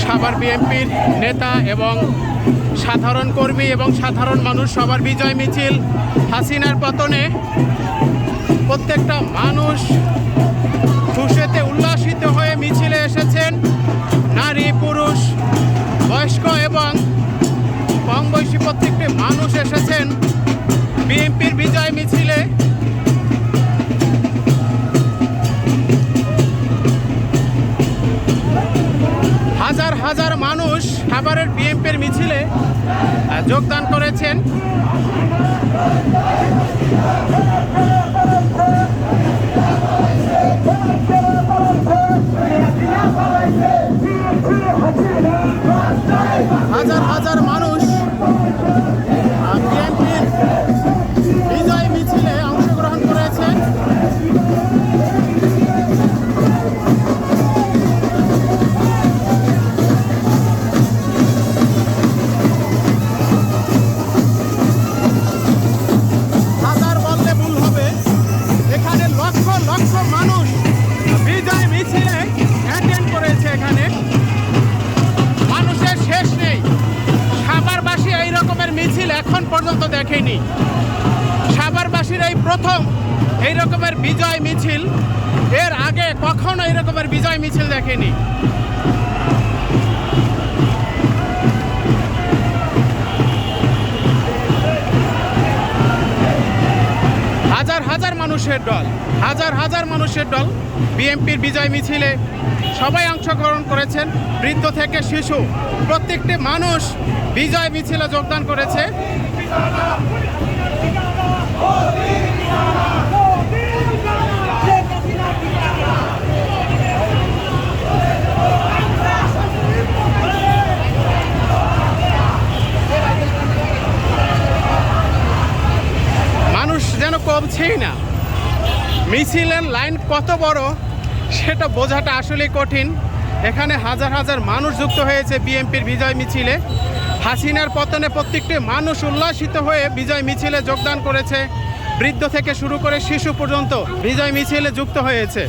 সাভার বিএনপির নেতা এবং সাধারণ কর্মী এবং সাধারণ মানুষ সবার বিজয় মিছিল। হাসিনার পতনে প্রত্যেকটা মানুষ খুশিতে উল্লাসিত হয়ে মিছিলে এসেছেন। নারী, পুরুষ, বয়স্ক এবং কম বয়সী প্রত্যেকটি মানুষ এসেছেন বিএনপির বিজয় মিছিলে। হাজার হাজার মানুষ সাভারের বিএনপির মিছিলে যোগদান করেছেন। হাজার হাজার মানুষ বিএনপির বিজয় মিছিলে অংশগ্রহণ করেছেন। এখন পর্যন্ত দেখেনি। সাভারবাসীর এই প্রথম এই রকমের বিজয় মিছিল, এর আগে কখনো এই রকমের বিজয় মিছিল দেখেনি। হাজার হাজার মানুষের দল, হাজার হাজার মানুষের দল বিএনপির বিজয় মিছিলে সবাই অংশগ্রহণ করেছেন। বৃদ্ধ থেকে শিশু প্রত্যেকটি মানুষ বিজয় মিছিলে যোগদান করেছে। মানুষ যেন কমছেই না। মিছিলের লাইন কত বড় সেটা বোঝাটা আসলে কঠিন। এখানে হাজার হাজার মানুষ যুক্ত হয়েছে বিএনপির বিজয় মিছিলে। হাসিনার পতনে প্রত্যেকটি মানুষ উল্লাসিত হয়ে বিজয় মিছিলে যোগদান করেছে। বৃদ্ধ থেকে শুরু করে শিশু পর্যন্ত বিজয় মিছিলে যুক্ত হয়েছে।